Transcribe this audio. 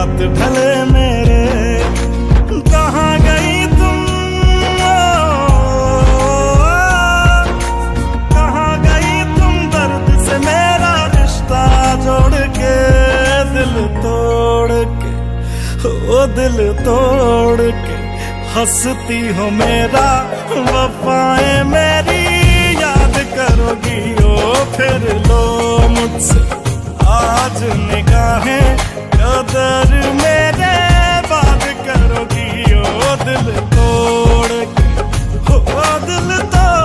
रात ढले मेरे, कहाँ गई तुम, कहाँ गई तुम दर्द से मेरा रिश्ता जोड़ के, दिल तोड़ के, ओ दिल तोड़ के हंसती हो मेरा, वफाएं मेरी याद करोगी ओ फिर लो मुझसे आज निगाहें, कदर मेरे बात करोगी ओ दिल तोड़ के, ओ दिल तोड़